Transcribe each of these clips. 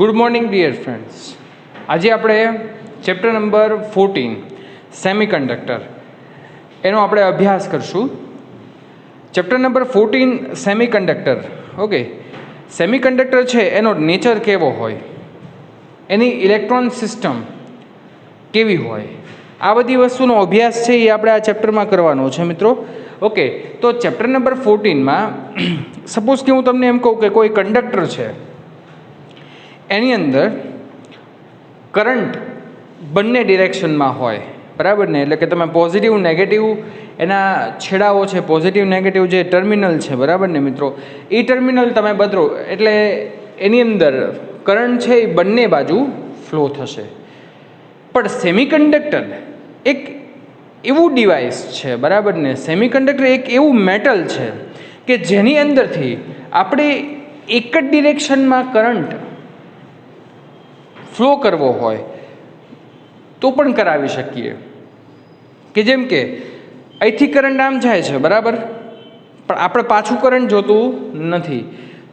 Good morning dear friends. આજે આપણે chapter number 14 semiconductor એનો આપણે અભ્યાસ કરશું. Chapter number 14 semiconductor. Okay, semiconductor છે એનો નેચર કેવો હોય, એની ઇલેક્ટ્રોન સિસ્ટમ કેવી હોય, આ બધી વસ્તુનો અભ્યાસ છે એ આપણે આ ચેપ્ટરમાં કરવાનો છે મિત્રો. ઓકે, તો ચેપ્ટર નંબર 14માં સપોઝ કે હું તમને એમ કહું કે કોઈ કંડક્ટર છે, એની અંદર કરંટ બંને ડિરેક્શનમાં હોય, બરાબર ને. એટલે કે તમે પોઝિટિવ નેગેટિવ એના છેડાઓ છે, પોઝિટિવ નેગેટિવ જે ટર્મિનલ છે, બરાબર ને મિત્રો, એ ટર્મિનલ તમે બદલો એટલે એની અંદર કરંટ છે એ બંને બાજુ ફ્લો થશે. પણ સેમિકન્ડક્ટર એક એવું ડિવાઇસ છે, બરાબર ને, સેમિકન્ડક્ટર એક એવું મેટલ છે કે જેની અંદરથી આપણે એક જ ડિરેક્શનમાં કરંટ ફ્લો કરવો હોય તો પણ કરાવી શકીએ. કે જેમ કે અહીંથી કરંટ આમ જાય છે, બરાબર, પણ આપણે પાછું કરંટ જોતું નથી,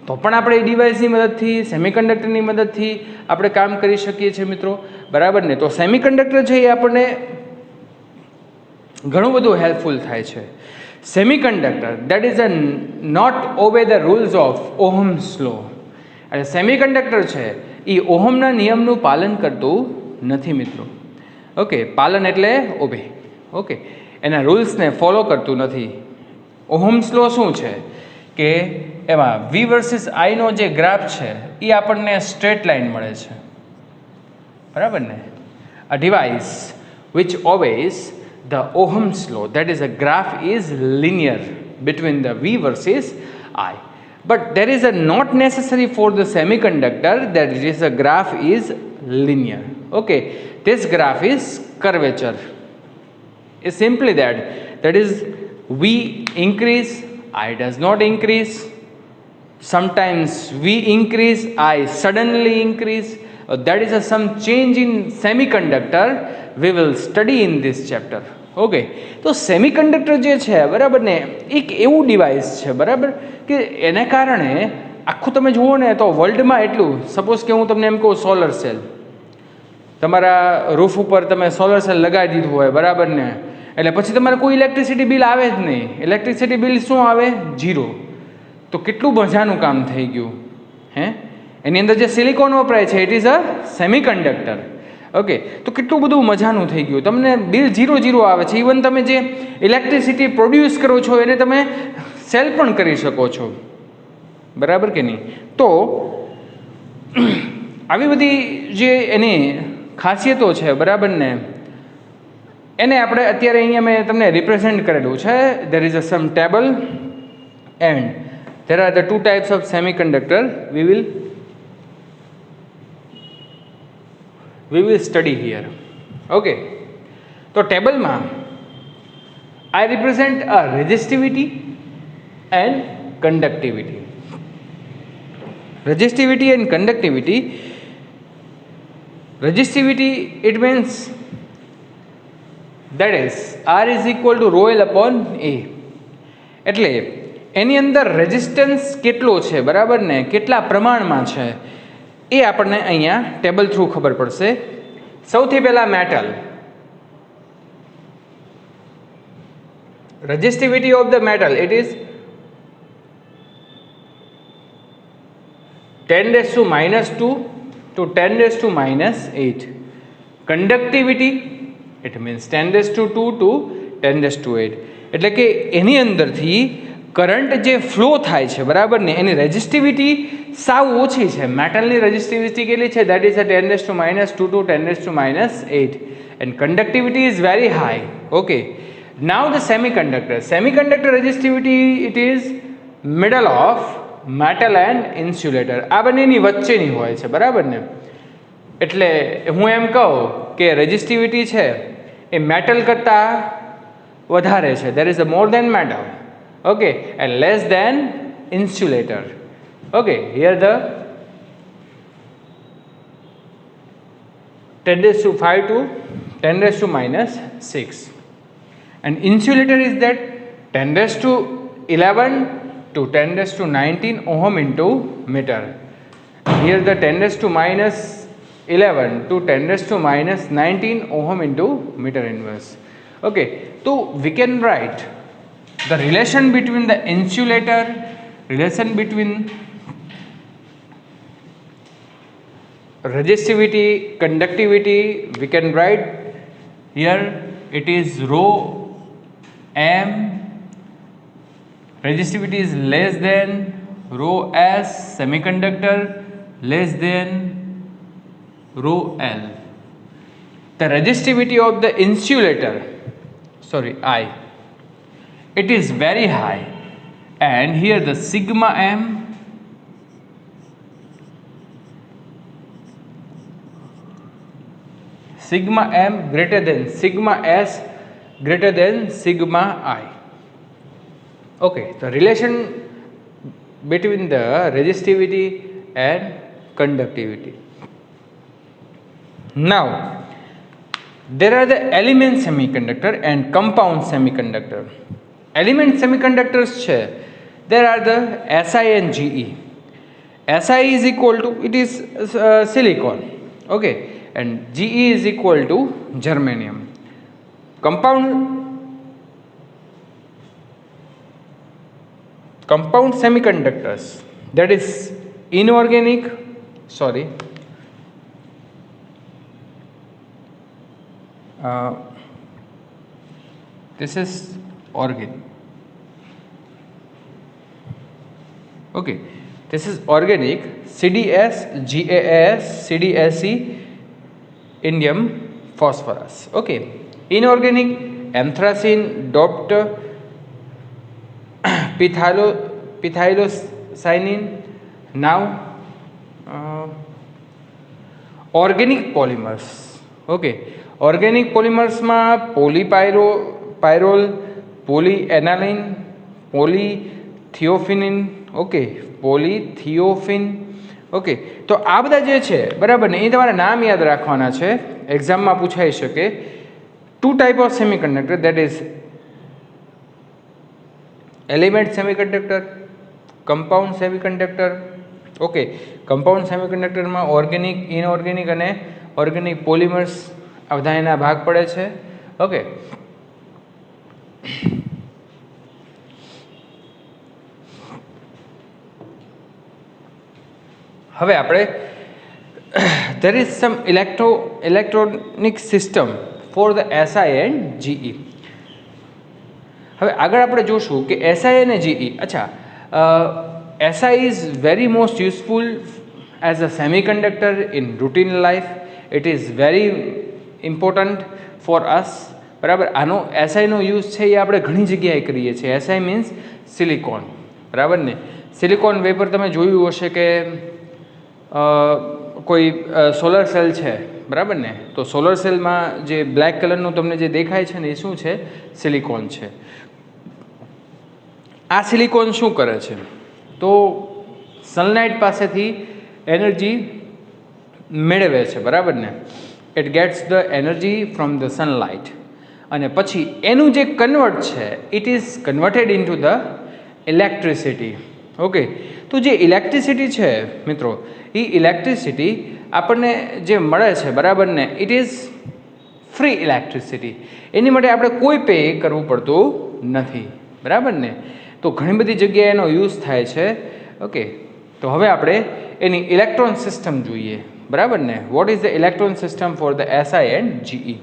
તો પણ આપણે એ ડિવાઇસની મદદથી, સેમિકન્ડક્ટરની મદદથી આપણે કામ કરી શકીએ છીએ મિત્રો, બરાબર ને. તો સેમિકન્ડક્ટર છે એ આપણને ઘણું બધું હેલ્પફુલ થાય છે. Semiconductor that is a not obey the rules of Ohm's law. એટલે સેમિકન્ડક્ટર છે એ ઓહમના નિયમનું પાલન કરતું નથી મિત્રો. ઓકે, પાલન એટલે ઓબે. ઓકે, એના રૂલ્સને ફોલો કરતું નથી. ઓહમ્સ લો શું છે કે એમાં વી વર્સિસ આઈનો જે ગ્રાફ છે એ આપણને સ્ટ્રેટ લાઇન મળે છે, બરાબર ને. A device which obeys the Ohm's law, that is a graph is linear between the V versus I. But there is a not necessary for the semiconductor that it is a graph is linear. Okay, this graph is curvature. It's simply that is V increase, I does not increase. Sometimes V increase, I suddenly increase. That is some change in semiconductor we will study in this chapter. Okay, તો semiconductor જે છે, બરાબર ને, એક એવું device છે, બરાબર, કે એને કારણે આખું તમે જુઓ ને તો વર્લ્ડમાં એટલું, સપોઝ કે હું તમને એમ કહું સોલર સેલ, તમારા રૂફ ઉપર તમે સોલર સેલ લગાવી દીધું હોય, બરાબર ને, એટલે પછી તમારે કોઈ ઇલેક્ટ્રિસિટી બિલ આવે જ નહીં. ઇલેક્ટ્રિસિટી બિલ શું આવે? 0. તો કેટલું મજાનું કામ થઈ ગયું હે. એની અંદર જે સિલિકોન વપરાય છે it is a semiconductor. Okay, તો કેટલું બધું મજાનું થઈ ગયું, તમને બિલ 0 આવે છે. ઇવન તમે જે ઇલેક્ટ્રિસિટી પ્રોડ્યુસ કરો છો એને તમે સેલ પણ કરી શકો છો, બરાબર કે નહીં. તો આવી બધી જે એની ખાસિયતો છે, બરાબર ને, એને આપણે અત્યારે અહીંયા મેં તમને રિપ્રેઝેન્ટ કરેલું છે. There is a some table and there are the two types of semiconductor we will study here. Okay, તો ટેબલમાં I represent a resistivity and conductivity. Resistivity and conductivity. Resistivity, it means that is R is equal to rho L upon A. એટલે એની અંદર resistance કેટલો છે, બરાબર ને, કેટલા પ્રમાણમાં છે એ આપણને અહીંયા ટેબલ થ્રુ ખબર પડશે. સૌથી પહેલા metal, resistivity of the metal it is 10⁻² to 10⁻8. Conductivity it means 10⁻² to 10⁻8. એટલે કે એની અંદરથી કરંટ જે ફ્લો થાય છે, બરાબર ને, એની રેઝિસ્ટિવિટી સાવ ઓછી છે. મેટલની રેઝિસ્ટિવિટી કેટલી છે? That is 10⁻² to 10⁻8 and conductivity is very high. Okay, now the semiconductor resistivity it is middle of metal and insulator. આ બંનેની વચ્ચેની હોય છે, બરાબર ને. એટલે હું એમ કહું કે રેઝિસ્ટિવિટી છે એ મેટલ કરતાં વધારે છે. There is a more than metal. Okay, and less than insulator. Okay, here the 10⁵ to 10⁻⁶, and insulator is that 10⁻11 to 10⁻19 ohm into meter. here the 10 raised to minus 11 to 10 raised to minus 19 ohm into meter inverse. Okay, so we can write the relation between the insulator, relation between resistivity, conductivity, we can write here it is rho m, resistivity is less than rho s, semiconductor less than rho l. The resistivity of the insulator, I, it is very high, and here the sigma m greater than sigma s greater than sigma I. Okay, the relation between the resistivity and conductivity. Now, there are the element semiconductor and compound semiconductor. Element semiconductors છે, there are the Si and Ge. Si is equal to, it is silicon, okay, and Ge is equal to germanium. Compound semiconductors, that is inorganic, this is organic. Okay, this is organic, CDS, GAS, CDSE, indium phosphorus. Okay, inorganic, anthracene, doped, phthalocyanine. Now, organic polymers. Okay, organic polymers માં polypyrrole, polyaniline, polythiophene, okay, polythiophene. Okay, તો આ બધા જે છે બરાબર ને, એ તમારે નામ યાદ રાખવાના છે, એક્ઝામમાં પૂછાઈ શકે. Two type of semiconductor, that is element semiconductor, compound semiconductor. Okay, compound સેમિકન્ડક્ટરમાં ઓર્ગેનિક, ઇનઓર્ગેનિક અને ઓર્ગેનિક પોલિમર્સ આ બધા એના ભાગ પડે છે. ઓકે, હવે આપણે there is some electronic system for the SI and GE. હવે આગળ આપણે જોશું કે SI અને GE. અચ્છા, SI is very most useful as a semiconductor in routine life. It is very important for us. બરાબર, આનો SI નો યુઝ છે એ આપણે ઘણી જગ્યાએ કરીએ છીએ. SI મીન્સ સિલિકોન, બરાબર ને. સિલિકોન વેપર તમે જોયું હશે કે કોઈ સોલર સેલ છે, બરાબર ને, તો સોલર સેલમાં જે બ્લેક કલરનું તમને જે દેખાય છે ને એ શું છે? સિલિકોન છે. આ સિલિકોન શું કરે છે? તો સનલાઇટ પાસેથી એનર્જી મેળવે છે, બરાબર ને. It gates the energy from the sunlight, અને પછી એનું જે કન્વર્ટ છે, it is converted into the electricity. Okay, તો જે ઇલેક્ટ્રિસિટી છે મિત્રો, એ ઇલેક્ટ્રિસિટી આપણને જે મળે છે, બરાબર ને, ઇટ ઇઝ ફ્રી ઇલેક્ટ્રિસિટી. એની માટે આપણે કોઈ પે કરવું પડતું નથી, બરાબર ને. તો ઘણી બધી જગ્યાએ એનો યુઝ થાય છે. ઓકે, તો હવે આપણે એની ઇલેક્ટ્રોન સિસ્ટમ જોઈએ, બરાબર ને. What is the electron system for the SI and GE?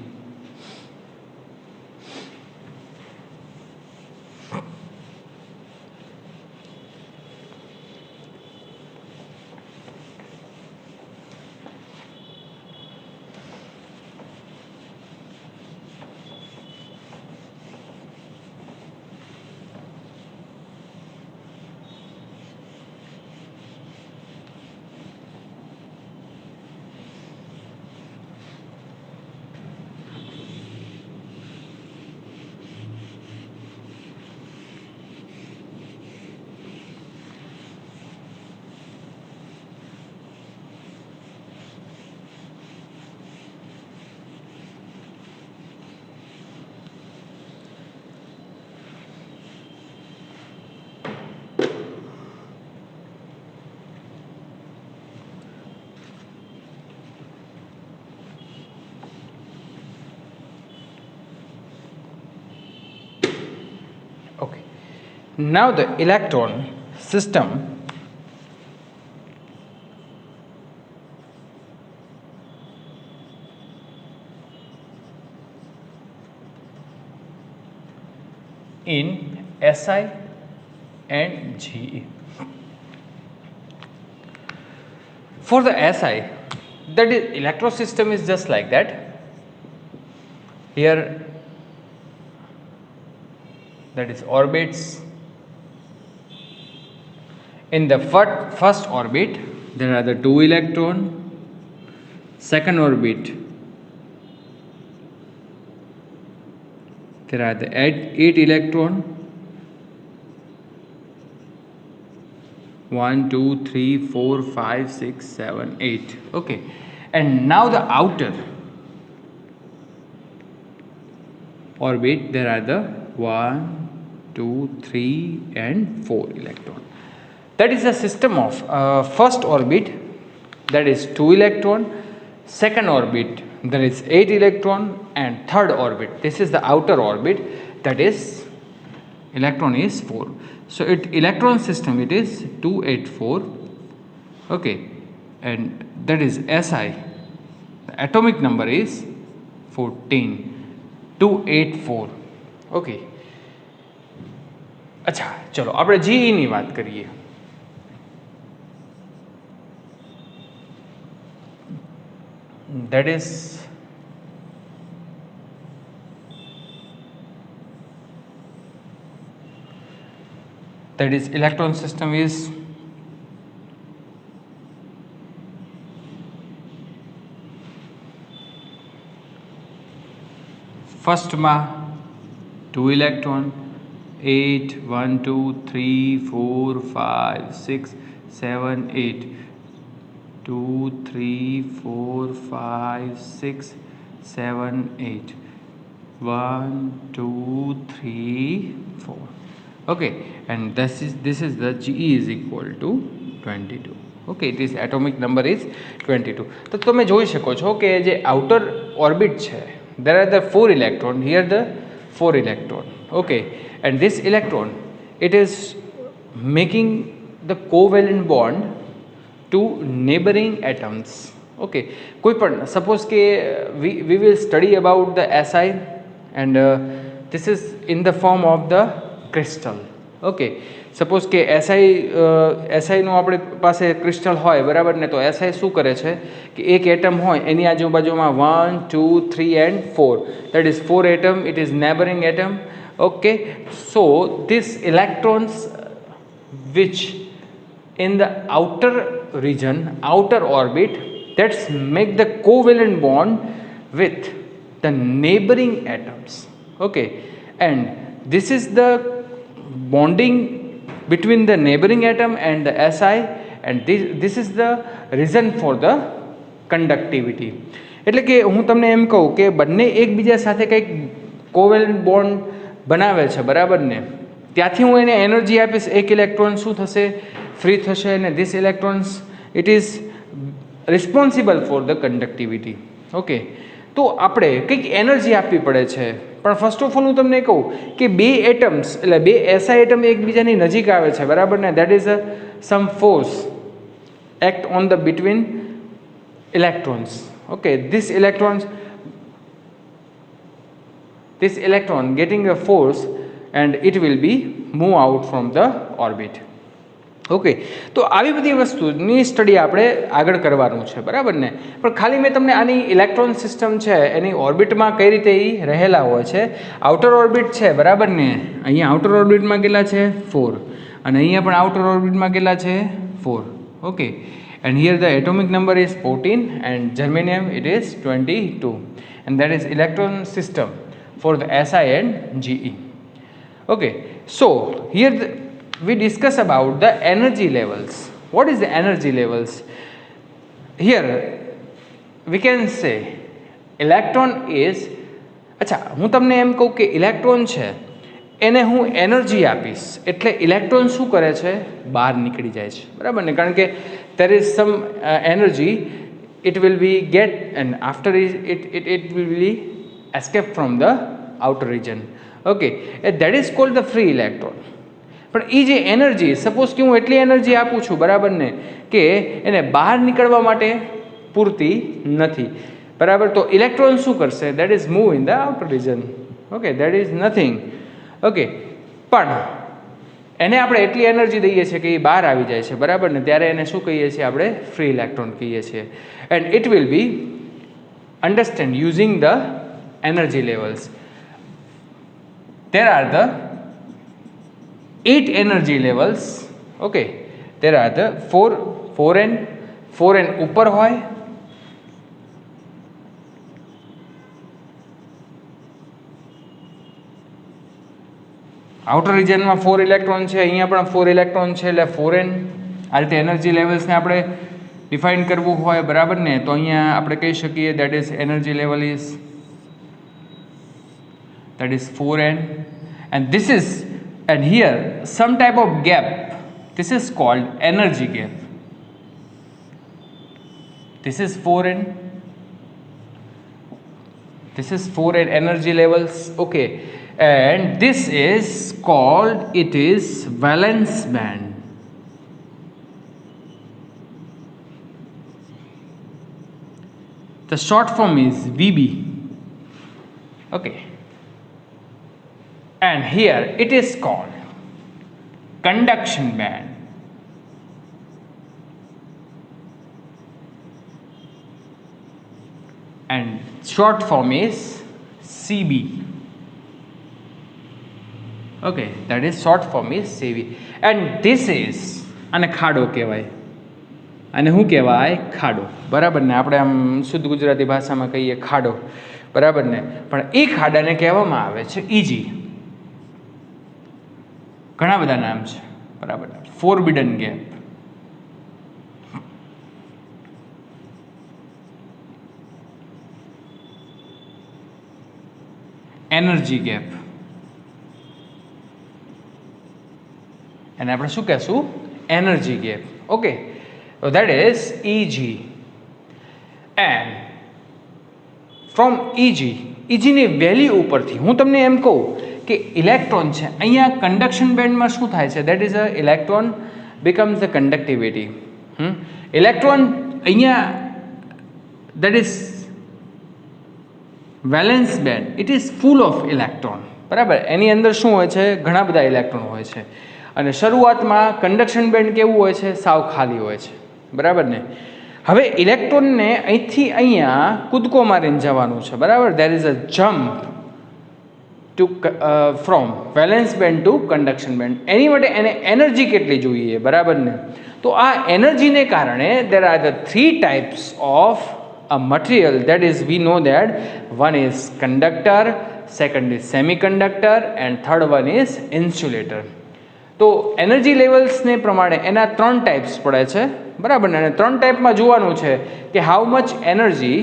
Now the electron system in Si and Ge. For the Si, that is electron system is just like that. Here, that is orbits. In the first orbit, there are the 2 electron. Second orbit, there are the 8 electron. 1, 2, 3, 4, 5, 6, 7, 8. Okay. And now the outer orbit, there are the 1, 2, 3 and 4 electron. That is the system of first orbit, that is 2 electron. Second orbit, there is 8 electron, and third orbit, this is the outer orbit, that is electron is 4. So electron system, it is 284. Okay, and that is Si. The atomic number is 14. 284. Okay. अच्छा चलो આપણે GE ની વાત કરીએ. That is electron system is first ma 2 electron, 8, 1, 2, 3, 4, 5, 6, 7, 8. 2, 3, 4, 5, 6, 7, 8. 1, 2, 3, 4. Okay, and this is the GE is equal to 22. Okay, it is atomic number is 22. તો તમે જોઈ શકો છો કે જે outer orbit છે, there are the 4 electron, here the 4 electron. Okay, and this electron, it is making the covalent bond to neighboring atoms. Okay, કોઈ પણ suppose કે we will study about the Si, and this is in the form of the crystal. Okay, suppose કે એસઆઈનું આપણી પાસે crystal હોય, બરાબર ને? તો એસઆઈ શું કરે છે કે એક એટમ હોય એની આજુબાજુમાં 1, 2, 3 and 4, that is 4 atom, it is neighboring atom. Okay, so these electrons which in the outer region, outer orbit, that's make the covalent bond with the neighboring atoms. Okay, and this is the bonding between the neighboring atom and the Si, and this is the reason for the conductivity. એટલે કે હું તમને એમ કહું કે બંને એકબીજા સાથે કંઈક કોવેલન્ટ બોન્ડ બનાવે છે, બરાબર ને? ત્યાંથી હું એને એનર્જી આપીશ, એક ઇલેક્ટ્રોન શું થશે? ફ્રી થશે, અને this electrons it is responsible for the conductivity. Okay, તો આપણે કંઈક એનર્જી આપવી પડે છે. પણ ફર્સ્ટ ઓફ ઓલ હું તમને કહું કે બે એટમ્સ, એટલે બે એસઆઈ એટમ એકબીજાની નજીક આવે છે, બરાબર ને? That is sum force act on the between electrons. Okay, this electron getting a force and it will be move out from the orbit. Okay, તો આવી બધી વસ્તુની સ્ટડી આપણે આગળ કરવાનું છે, બરાબર ને? પણ ખાલી મેં તમને આની ઇલેક્ટ્રોન સિસ્ટમ છે એની ઓર્બિટમાં કઈ રીતે એ રહેલા હોય છે. આઉટર ઓર્બિટ છે, બરાબર ને? અહીંયા આઉટર ઓર્બિટમાં કેટલા છે? 4, અને અહીંયા પણ આઉટર ઓર્બિટમાં કેટલા છે? 4. Okay, and here the atomic number is 14 and germanium it is 22, and that is electron system for the Si and Ge. Okay, so here we discuss about the energy levels. What is the energy levels? Here we can say electron is, અચ્છા હું તમને એમ કહું કે electron છે એને હું energy આપીશ એટલે ઇલેક્ટ્રોન શું કરે છે? બહાર નીકળી જાય છે, બરાબર ને? કારણ કે there is some energy it will be get, and after it will be escape from the outer region. Okay, that is called the free electron. પણ એ જે એનર્જી, સપોઝ કે હું એટલી એનર્જી આપું છું, બરાબર ને, કે એને બહાર નીકળવા માટે પૂરતી નથી, બરાબર. તો ઇલેક્ટ્રોન શું કરશે? That is move in the outer region. Okay, that is nothing. Okay, પણ એને આપણે એટલી એનર્જી દઈએ છીએ કે એ બહાર આવી જાય છે, બરાબર ને, ત્યારે એને શું કહીએ છીએ આપણે? ફ્રી ઇલેક્ટ્રોન કહીએ છીએ. And it will B understand using the energy levels. there are the 8 energy levels. Okay, there are the 4n ઉપર હોય, આઉટર રિજનમાં 4 ઇલેક્ટ્રોન છે, અહીંયા પણ 4 ઇલેક્ટ્રોન છે, એટલે 4n. આ રીતે એનર્જી લેવલ્સને આપણે ડિફાઇન કરવું હોય, બરાબર ને, તો અહીંયા આપણે કહી શકીએ that is energy level is that is 4n, and this is, and here some type of gap, this is called energy gap. This is 4n, this is 4n energy levels. Okay, and this is called, it is valence band. The short form is VB. Okay, and here it is called conduction band. And short form is CB. Okay, that is short form is CB. And this is, અને ખાડો કહેવાય, અને શું કહેવાય? ખાડો, બરાબર ને. આપણે આમ શુદ્ધ ગુજરાતી ભાષામાં કહીએ ખાડો, બરાબર ને, પણ એ ખાડાને કહેવામાં આવે છે ઇજી. ઘણા બધા નામ છે, બરાબર. ફોરબિડન ગેપ, એનર્જી ગેપ, અને આપણે શું કહેશું? Energy gap. Okay, so that is EG. and from EG ની વેલ્યુ ઉપરથી હું તમને એમ કહું કે ઇલેક્ટ્રોન છે અહીંયા કન્ડક્શન બેન્ડમાં શું થાય છે? That is a electron becomes the conductivity. Electron અહીંયા that is valence band, it is full of electron, બરાબર. એની અંદર શું હોય છે? ઘણા બધા ઇલેક્ટ્રોન હોય છે. અને શરૂઆતમાં કન્ડક્શન બેન્ડ કેવું હોય છે? સાવ ખાલી હોય છે, બરાબર ને. હવે ઇલેક્ટ્રોનને અહીંથી અહીંયા કૂદકો મારીને જવાનું છે, બરાબર. there is a jump to from valence band to conduction band. એની માટે એને એનર્જી કેટલી જોઈએ, બરાબર ને. તો આ એનર્જીને કારણે there are the 3 types of a material, that is we know that one is conductor, second is semiconductor, and third one is insulator. તો એનર્જી લેવલ્સને પ્રમાણે એના 3 ટાઈપ્સ પડે છે, બરાબર ને. અને 3 ટાઈપમાં જોવાનું છે કે how much energy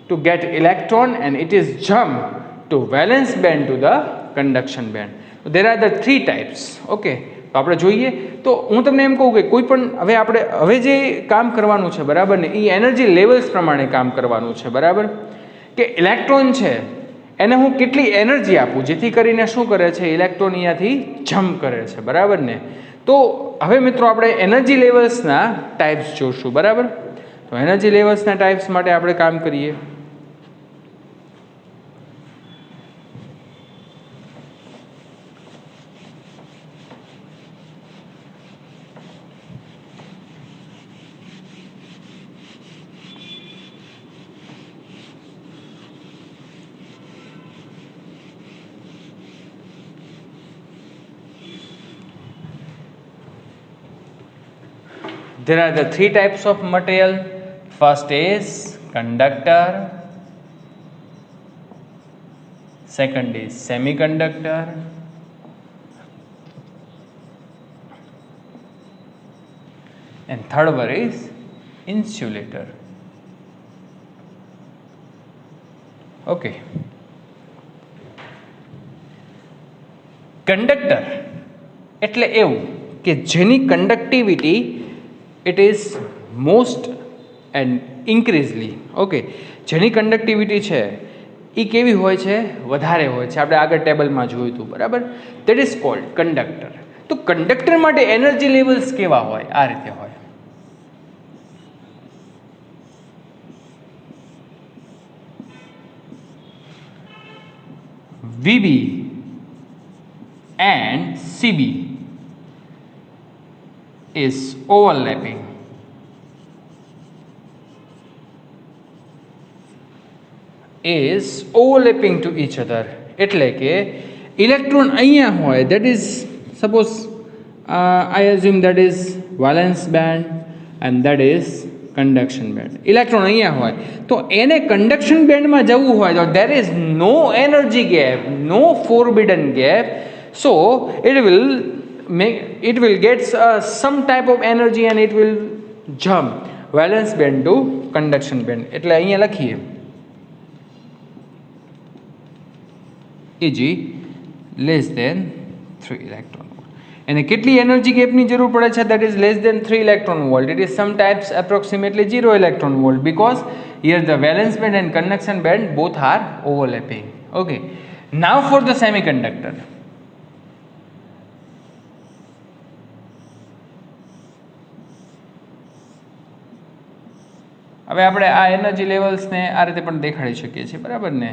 to get electron and it is jump to valence band to the conduction band. There are the 3 types. Okay, તો આપણે જોઈએ. તો હું તમને એમ કહું કે કોઈ પણ હવે જે કામ કરવાનું છે, બરાબર ને, એ એનર્જી લેવલ્સ પ્રમાણે કામ કરવાનું છે, બરાબર. કે ઇલેક્ટ્રોન છે એને હું કેટલી એનર્જી આપું જેથી કરીને શું કરે છે? ઇલેક્ટ્રોન અહીંયાથી જમ્પ કરે છે, બરાબર ને. તો હવે મિત્રો આપણે એનર્જી લેવલ્સના ટાઈપ્સ જોશું, બરાબર. તો એનર્જી લેવલ્સના ટાઈપ્સ માટે આપણે કામ કરીએ. There are the 3 types of material. First is conductor, second is semiconductor, and third one is insulator. Okay. Conductor એટલે એવું કે જેની conductivity it is most and increasingly. Okay, જેની કંડક્ટિવિટી છે એ કેવી હોય છે? વધારે હોય છે. આપણે આગળ ટેબલમાં જોયું હતું, બરાબર. That is called conductor. તો કંડક્ટર માટે એનર્જી લેવલ્સ કેવા હોય? આ રીતે હોય. VB and CB is overlapping. Is overlapping to each other. એટલે કે ઇલેક્ટ્રોન અહીંયા હોય, that is suppose I assume that is valence band and that is conduction band. Electron અહીંયા હોય તો એને કંડક્શન બેન્ડમાં જવું હોય તો there is no energy gap, no forbidden gap, so it will get some type of energy and it will jump valence band to conduction band. એટલે અહીંયા લખીએ Eg less than 3 electron volt. And કેટલી energy ગેપની જરૂર પડે છે? that is less than 3 electron volt. It is sometimes approximately 0 electron volt because here the valence band and conduction band both are overlapping. Okay, now for the semiconductor. હવે આપણે આ energy લેવલ્સને આ રીતે પણ દેખાડી શકીએ છીએ, બરાબર ને?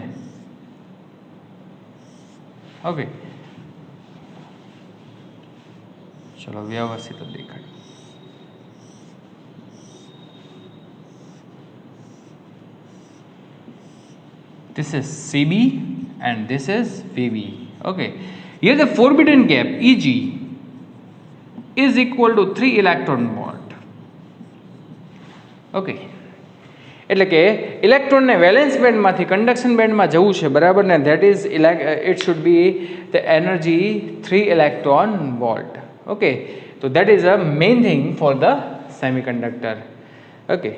ઓકે, ચલો વ્યવસ્થિત દેખાય. This is CB and this is VB. Okay, here the forbidden gap Eg is equal to 3 electron volt. Okay, એટલે કે ઇલેક્ટ્રોનને વેલેન્સ બેન્ડમાંથી કંડક્શન બેન્ડમાં જવું છે, બરાબર ને? That is it should be the energy 3 electron volt. Okay, તો that is a main thing for the semiconductor. Okay,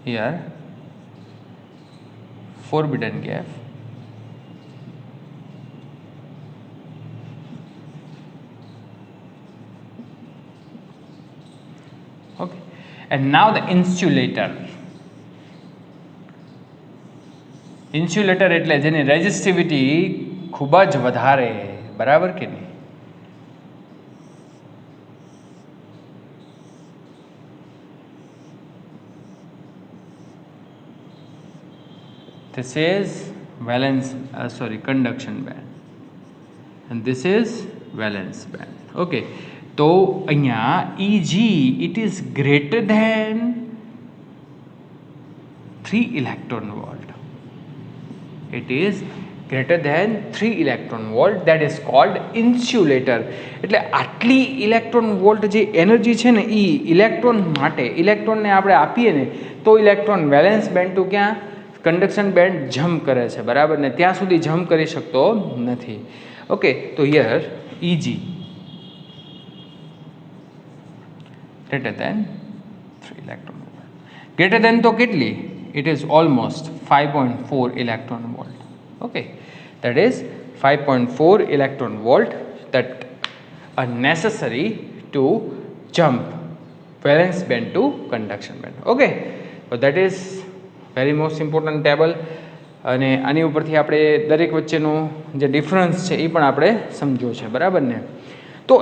here forbidden gap okay, and now the insulator. Insulator એટલે જેની રેઝિસ્ટિવિટી ખૂબ જ વધારે, બરાબર કે નહીં? This is conduction band and this is valence band. Okay, તો અહીંયા Eg it is greater than 3 electron volt. It is greater than 3 electron volt, that is called insulator. એટલે આટલી ઇલેક્ટ્રોન વોલ્ટ જે એનર્જી છે ને એ ઇલેક્ટ્રોન માટે, ઇલેક્ટ્રોનને આપણે આપીએ ને તો ઇલેક્ટ્રોન વેલેન્સ બેન્ડ ટુ ક્યાં કંડક્શન બેન્ડ જમ્પ કરે છે, બરાબર ને? ત્યાં સુધી જમ્પ કરી શકતો નથી. ઓકે, તો here Eg greater than 3 electron volt. Greater than તો કેટલી? It is almost 5.4 electron volt. Okay, that is 5.4 electron volt that are necessary to jump valence band to conduction band. Okay, so that is very most important table. અને આની ઉપરથી આપણે દરેક વચ્ચેનો જે difference છે એ પણ આપણે સમજો છે, બરાબર ને? તો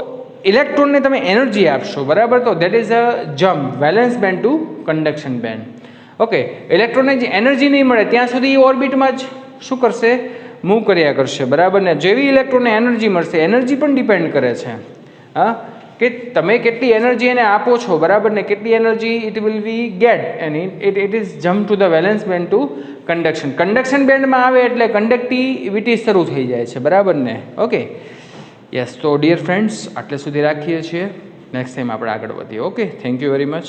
ઇલેક્ટ્રોનને તમે એનર્જી આપશો, બરાબર, તો that is a jump valence band to conduction band. Okay, ઇલેક્ટ્રોનને જે એનર્જી નહીં મળે ત્યાં સુધી એ ઓર્બિટમાં જ શું કરશે? મૂવ કર્યા કરશે, બરાબર ને? જેવી ઇલેક્ટ્રોનને એનર્જી મળશે, એનર્જી પણ ડિપેન્ડ કરે છે હા કે તમે કેટલી એનર્જી એને આપો છો, બરાબર ને? કેટલી energy it will be get and it is jump to the valence band to conduction બેન્ડમાં આવે એટલે કંડક્ટિવિટી શરૂ થઈ જાય છે, બરાબર ને? Okay, yes. તો ડિયર ફ્રેન્ડ્સ, આટલે સુધી રાખીએ છીએ. નેક્સ્ટ ટાઈમ આપણે આગળ વધીએ. Okay, thank you very much.